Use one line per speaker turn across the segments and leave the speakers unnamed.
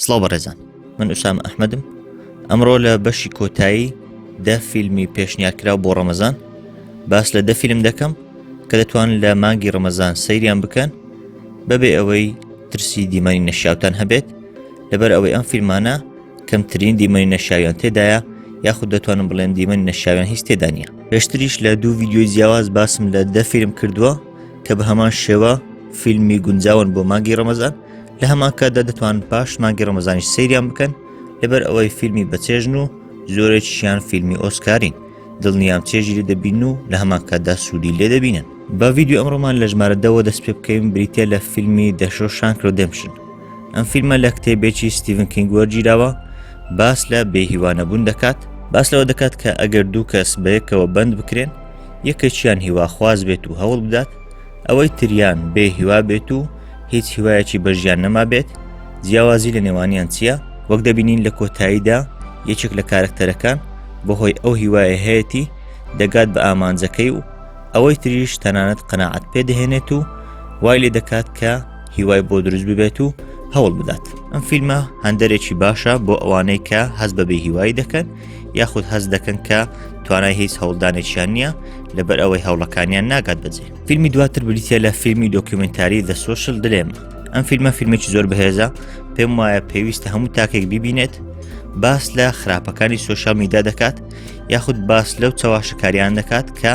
سڵاو بەڕێزان، من ئوسامە ئەحمەدم. ئەمڕۆ لە بەشی کۆتایی دە فیلمی پێشنیارکراو بۆ ڕەمەزان باس لە دە فیلم دەکەم کە دەتوان لە مانگی ڕەمەزان سەیریان بکەن بەبێ ئەوەی ترسی دیمەنی نەشیاوتان هەبێت، لەبەر ئەوەی ئەم فیلمانە کەمترین دیمەنی نەشیاویان تێدایە، یاخود دەتوانم بڵێن دیمەنی نەشیاویان هیچ تێدا نییە. پێشتریش لە دوو ڤیدیۆی جیاواز باسم لە دە فیلم کردووە کە بە هەمان شێوە فیلمی گونجاون بۆ مانگی ڕەمەزان، لە هەمان کاتدا دەتوان پاش مانگی ڕەمەزانیش سەیریان بکەن، لەبەر ئەوەی فیلمی بەچێژن و زۆرێکیشیان فیلمی ئۆسکارین، دڵنیام چێژی لێ دەبین و لە هەمان کاتدا سوودی لێ دەبینن. بە ڤیدیۆ ئەمڕۆمان لە ژمارە دەوە دەست پێ بکەین بریتە لە فیلمی دە شۆشانک ڕێدێمپشن. ئەم فیلمە لە کتێبێکی ستیڤن کینگ وەرگیراوە، باس لە بێهیوانەبوون دەکات، باس لەوە دەکات کە ئەگەر دوو کەس بەیەکەوە بەند بکرێن، یەکێکیان هیواخواز بێت و هەوڵ بدات ئەوەی تریان بێهیوا بێت و هیچ هیوایەکی بە ژیان نەما بێت، جیاوازی لە نێوانیان چییە؟ وەک دەبینین لە کۆتاییدا یەکێک لە کارکتەرەکان بەهۆی ئەو هیوایە هەیەی دەگات بە ئامانجەکەی و ئەوەی تریش تەنانەت قەناعەت پێدەهێنێت و وای لێ دەکات کە هیوای بۆ دروست ببێت و هەوڵ بدات. ئەم فیلمە هەندێرێکی باشە بۆ ئەوانەی کە هەست بە بێهیوایی دەکەن یاخود هەست دەکەن کە توانای هیچ هەوڵدانێکیان نییە لەبەر ئەوەی هەوڵەکانیان ناگات بەجێ. فیلمی دواتر بریتە لە فیلمی دۆکیومنتاری دە سۆشل دلێمە. ئەم فیلمە فیلمێکی زۆر بەهێزە، پێم وایە پێویستە هەموو تاکێک ببینێت. باس لە خراپەکانی سۆشال میدیا دەکات یاخود باس لەو چاواشکاریان دەکات کە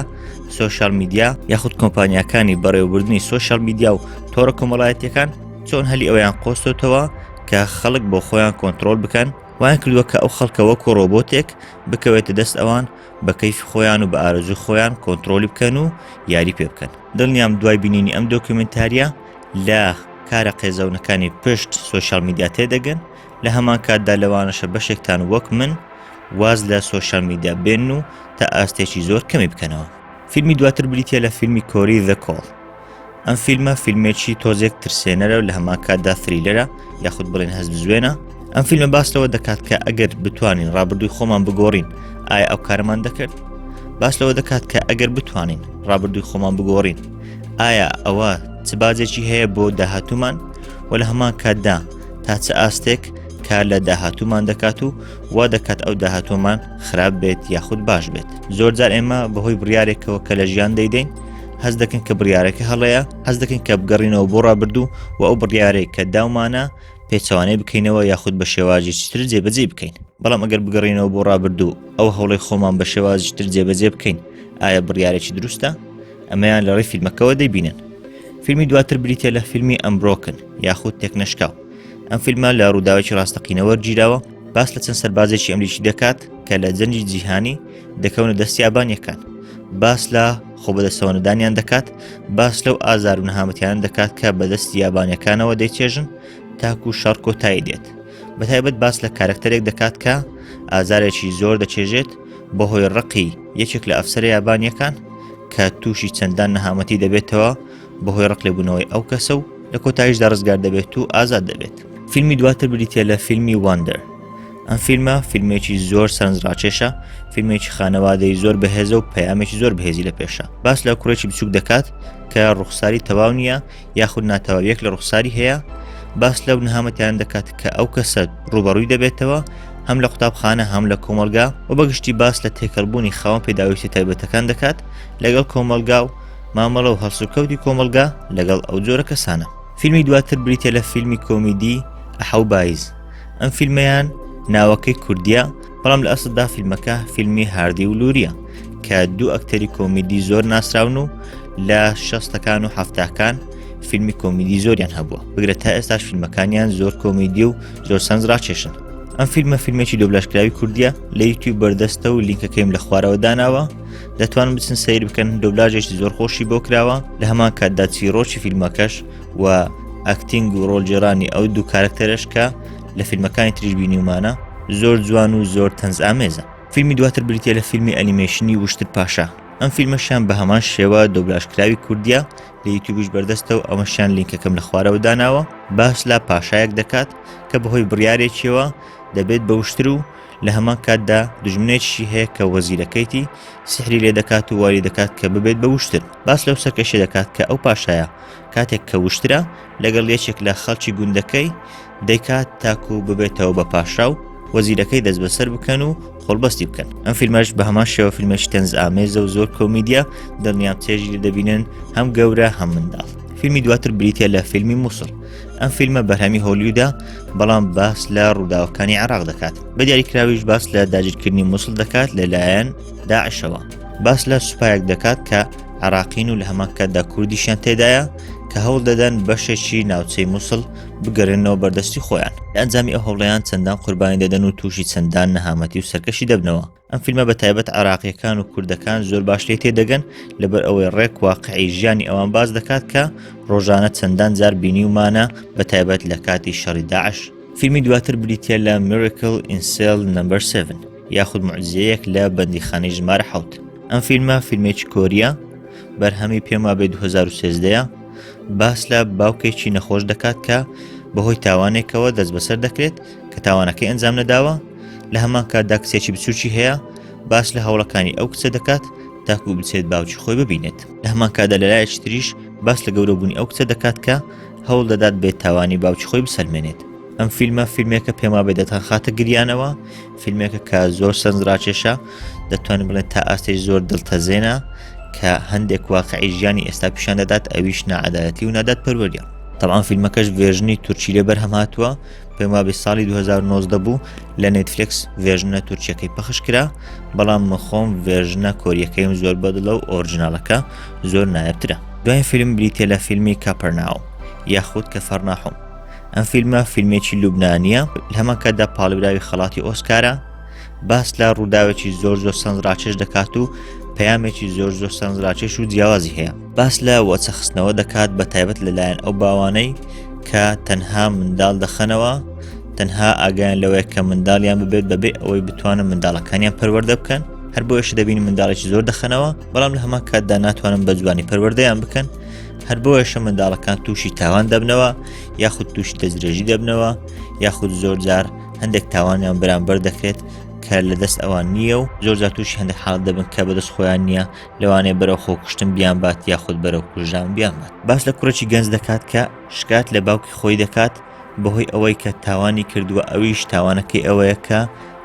سۆشال میدیا یاخود کۆمپانیاکانی بەڕێوەبردننی سۆشال میدیا و تۆڕە کۆمەڵایەتیەکان چۆن هەلی ئەویان قۆستۆتەوە کە خەڵک بۆ خۆیان کۆنتترۆل بکەن، وایان کردووە کە ئەو خەڵکە وەکو ڕۆبۆتێک بکەوێتە دەست ئەوان بە کەیفی خۆیان و بە ئارەزوو خۆیان کۆنتترۆلی بکەن و یاری پێ بکەن. دڵنیام دوای بینینی ئەم دۆکیومنتاریە لە کارە قێزەونەکانی پشت سۆشال میدیا تێدەگەن، لە هەمان کاتدا لەوانەشە بەشێکتان وەک من واز لە سۆشال میدیا بێن و تا ئاستێکی زۆر کەمی بکەنەوە. فیلمی دواتر بریتە لە فیلمی کۆری The Call. ئەم فیلمە فیلمێکی تۆزێک ترسێنەرە و لە هەمان کاتدا فریلەرە یاخود بڵێن هەست بزوێنە. ئەم فیلمە باس لەوە دەکات کە ئەگەر بتوانین ڕابردووی خۆمان بگۆڕین ئایا ئەو کارمان دەکرد؟ باس لەوە دەکات کە ئەگەر بتوانین ڕابردووی خۆمان بگۆڕین ئایا ئەوە چ باجێکی هەیە بۆ داهاتوومان، و لە هەمان کاتدا تا چه ئاستێک کار لە داهاتوومان دەکات و وا دەکات ئەو داهاتوومان خراپ بێت یاخود باش بێت. زۆرجار ئێمە بەهۆی بڕیارێکەوە کە لە ژیان دەیدەین هەست دەکەن کە بڕیارەکە هەڵەیە، هەست دەکەن کە بگەڕینەوە بۆ ڕابردوو و ئەو بڕیارەی کە داومانە پێچەوانەی بکەینەوە یاخود بە شێوازێکی تر جێبەجێ بکەین. بەڵام ئەگەر بگەڕینەوە بۆ ڕابردوو ئەو هەوڵی خۆمان بە شێوازی تر جێبەجێ بکەین، ئایا بڕیارێکی دروستە؟ ئەمەیان لە ڕێی فیلمەکەەوە دەیبینن. فیلمی دواتر بریتە لە فیلمی ئەمبرۆکن یاخود تێکنەشکاو. ئەم فیلمە لە ڕووداوێکی ڕاستەقینەوە گیراوە، باس لە چەند سەربازێکی ئەمریکی دەکات کە لە جەنگی جیهانی دەکەونە دەستی ئابانیەکان، باس لە خۆبەدەستەوەنەدانیان دەکات، باس لەو ئازار و نەهامەتیان دەکات کە بەدەستی یابانیەکانەوە دەیچێژن تاکو شەڕ کۆتایی دێت. بەتایبەت باس لە کارکتەرێک دەکات کە ئازارێکی زۆر دەچێژێت بەهۆی ڕقی یەکێک لە ئەفسەرە یابانیەکان کە تووشی چەندان نەهامەتی دەبێتەوە بەهۆی ڕق لێبوونەوەی ئەو کەسە و لە کۆتاییشدا ڕزگار دەبێت و ئازاد دەبێت. فیلمی دواتر بریتە لە فیلمی واندەر. ئەم فیلمە فیلمێکی زۆر سەرنجڕاکێشە، فیلمێکی خانەوادەی زۆر بەهێزە و پەیامێکی زۆر بەهێزی لە پێشە. باس لە کوڕێکی بچووک دەکات کە ڕوخساری تەواو نییە یاخود ناتەواویەک لە ڕوخساری هەیە، باس لەو نەهامەتیان دەکات کە ئەو کەسە ڕوبەڕووی دەبێتەوە هەم لە قوتابخانە هەم لە کۆمەلگا، و بەگشتی باس لە تێکەڵبوونی خاوەن پێداویستی تایبەتەکان دەکات لەگەڵ کۆمەلگا و مامەڵە و هەڵسوکەوتی کۆمەلگا لەگەڵ ئەو جۆرە کەسانە. فیلمی دواتر بریتە لە فیلمی کۆمیدی ئەحەو بایز. ئەم فیلمەیان ناوەکەی کوردیە، بەڵام لە ئەسڵدا فیلمەکە فیلمی هاردی و لووریە کە دوو ئەکتەری کۆمیدی زۆر ناسراون و لە 60ەکان و 70ەکان فیلمی کۆمیدی زۆریان هەبووە، بگرێت تا ئێستاش فیلمەکانیان زۆر کۆمیدی و زۆر سەرنجڕاکێشن. ئەم فیلمە فیلمێکی دۆبلاژکراوی کوردیە، لە یوتیوب بەردەستە و لینکەکەیم لە خوارەوە داناوە، دەتوانن بچن سەیر بکەن. دۆبلاژێکی زۆر خۆشی بۆ کراوە، لە هەمان کاتدا چیرۆکی فیلمەکەش و ئەکتینگ و ڕۆڵجێڕانی ئەو دوو کارکتەرش کە لە فیلمەکانی تریش بینیومانە زۆر جوان و زۆر تەنز ئامێزە. فیلمی دواتر بریتە لە فیلمی ئەنیمێشنی وشتر پاشا. ئەم فیلمەشیان بە هەمان شێوە دۆبلاژکراوی کوردیە، لە یوتیوبش بەردەستە و ئەمەشیان لینکەکەم لە خوارەوە داناوە. باس لە پاشایەک دەکات کە بەهۆی بڕیارێکیەوە دەبێت بە وشتر و لە هەمان کاتدا دژمنێکی هەیە کە وەزیرەکەیتی سحری لێ دەکات و واری دەکات کە ببێت بە وشتر. باس لەو سەرکەشە دەکات کە ئەو پاشایە کاتێک کە وشترە لەگەڵ یەکێک لە خەڵکی گوندەکەی دەیکات تاکو ببێتەوە بە پاشاو وەزیرەکەی دەست بەسەر بکەن و خۆڵبەستی بکەن. ئەم فیلمەش بە هەمان شێوە فیلمێکی تەنز ئامێزە و زۆر کۆمیدیە دڵنیام چێژی لە دەبینن هەم گەورە هەم منداڵ. فیلمی دواتر بریتە لە فیلمی مووسڵ. ئەم فیلمە بەرهەمی هۆلیوودا بەڵام باس لە ڕووداوەکانی عێراق دەکات. بە دیاریکراویش باس لە داگیرکردنی مووسڵ دەکات لەلایەن داعشەوە. باس لە سوپایەک دەکات کە عێراقین و لە هەمان کاتدا کوردیشیان تێدایە کە هەوڵ دەدەن بەشێکی ناوچەی مووسڵ بگەڕێنەوە بەردەستی خۆیان. لە ئەنجامی ئەو هەوڵەیان چەندان قوربانی دەدەن و تووشی چەندان نەهامەتی و سەرکەشی دەبنەوە. ئەم فیلمە بە تایبەت عێراقیەکان و کوردەکان زۆر باش لێ تێدەگەن لەبەر ئەوەی ڕێک واقعی ژیانی ئەوان باز دەکات کە ڕۆژانە چەندان جار بینی ومانە بە تایبەت لە کاتی شەڕی داعش. فیلمی دواتر بریتە لە Miracle in Cell No. 7 یاخود معجزەیەک لە بەندیخانەی ژمارە 7. ئەم فیلمە فیلمێکی کۆریە بەرهەمی پێما بێ 2013 باس لە باوکێکی نەخۆش دەکات کە بەهۆی تاوانێکەوە دەست بەسەر دەکرێت کە تاوانەکەی ئەنجام نەداوە. لە هەمان کاتدا کچێکی بچووکی هەیە باس لە هەوڵەکانی ئەو کچە دەکات تاکو بچێت باوکی خۆی ببینێت. لە هەمان کاتدا لەلایەکی تریش باس لە گەورەبوونی ئەو کچە دەکات کە هەوڵ دەدات بێت تاوانی باوکی خۆی بسەلمێنێت. ئەم فیلمە فیلمێکە پێما بێ دەتان خاتە گریانەوە، فیلمێکە کە زۆر سەنجڕاکێشە، دەتوانین بڵێن تا ئاستێک زۆر دڵتەزێنە کە هەندێک واقعی ژیانی ئێستا پیشان دەدات ئەویش نەعەدالەتی و نادات پەروەریە. طبعا فیلمەکەش ڤێژنی تورکی لێ بەرهەم هاتووە پێما بێ ساڵی 2019 بوو لە نێتفلیکس ڤێژنە تورکیەکەی پەخش کرا، بەڵام مخۆم ڤێژنە کۆریەکەیم زۆر بەدڵە و ئۆریجیناڵەکە زۆر نایەبترە. دوایین فیلم بریتە لە فیلمی کاپەرناو یاخود کەفەرناحوم. ئەم فیلمە فیلمێکی لوبنانیە لە هەمان کاتدا پاڵیراوی خەڵاتی ئۆسکارە، باس لە ڕووداوێکی زۆر سەنجڕاکێش دەکات و پەیامێکی زۆر سەنجڕاکێش و جیاوازی هەیە. باس لە وەچەخستنەوە دەکات بە تایبەت لەلایەن ئەو باوانەی کە تەنها منداڵ دەخەنەوە، تەنها ئاگایان لەوەیە کە منداڵیان ببێت بەبێ ئەوەی بتوانن منداڵەکانیان پەروەردە بکەن. هەر بۆیەش دەبین منداڵێکی زۆر دەخەنەوە بەڵام لە هەمان کاتدا ناتوانن بە جوانی پەروەردەیان بکەن. هەر بۆیەشە منداڵەکان تووشی تاوان دەبنەوە یاخود تووشی دەستدرێژی دەبنەوە یاخود زۆر جار هەندێک تاوانیان بەرامبەر دەکرێت کە لە دەست ئەوان نییە و زۆر جار تووشی هەندێک حاڵت دەبن کە بەدەست خۆیان نییە لەوانەیە بەرەو خۆکوشتن بیان بات یاخود بەرەو کوژان بیان بات. باس لە کوڕێکی گەنج دەکات کە شکات لە باوکی خۆی دەکات بەهۆی ئەوەی کە تاوانی کردووە، ئەویش تاوانەکەی ئەوەیە کە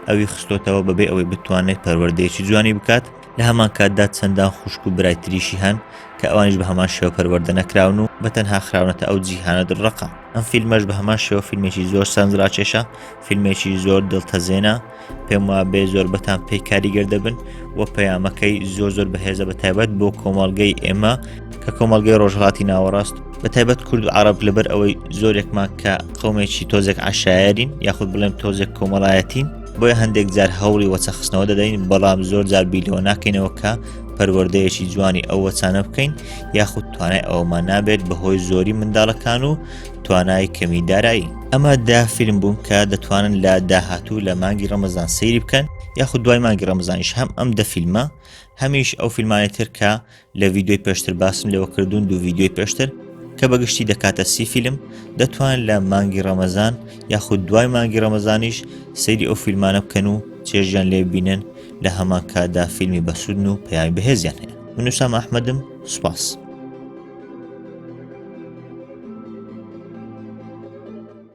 ئەوی خستۆتەوە بەبێ ئەوەی بتوانێت پەروەردەیەکی جوانی بکات. لە هەمان کاتدا چەندان خوشک و برایتریشی هەن کە ئەوانیش بە هەمان شێوە پەروەردە نەکراون و بەتەنها خراونەتە ئەو جیهانە دڕەقە. ئەم فیلمەش بە هەمان شێوە فیلمێکی زۆر سەنجڕاکێشە، فیلمێکی زۆر دڵتەزێنە، پێم وایە بێ زۆر بەتان پێی کاریگەر دەبن و پەیامەکەی زۆر بەهێزە بە تایبەت بۆ کۆمەڵگەی ئێمە کە کۆمەڵگەی ڕۆژهەڵاتی ناوەڕاست بە تایبەت کورد و عەرەب لەبەر ئەوەی زۆرێکمان کە قەومێکی تۆزێک عەشایەرین یاخود بڵێم تۆزێک کۆمەڵایەتین، بۆیە هەندێک جار هەوڵی وەچەخستنەوە دەدەین بەڵام زۆر جار بیلەوە ناکەینەوە کە پەروەردەیەکی جوانی ئەو وەچانە بکەین یاخود توانای ئەومان نابێت بەهۆی زۆری منداڵەکان و توانای کەمی دارایی. ئەمە دا فیلم بوون کە دەتوانن لە داهاتوو لە مانگی ڕەمەزان سەیری بکەن یاخود دوای مانگی ڕەمەزانیش هەم ئەم دە فیلمە هەمیش ئەو فیلمانی تر کە لە ڤیدیۆی پێشتر باسم لەوە کردوون دوو ڤیدیۆی پێشتر کە بەگشتی دەکاتە 30 فیلم دەتوان لە مانگی ڕەمەزان یاخود دوای مانگی ڕەمەزانیش سەیری ئەو فیلمانە بکەن و چێژیان لێ بینن لە هەمان کاتدا فیلمی بەسوودن و پەیامی بەهێزیان هەیە. من وسام ئەحمەدم، سوپاس.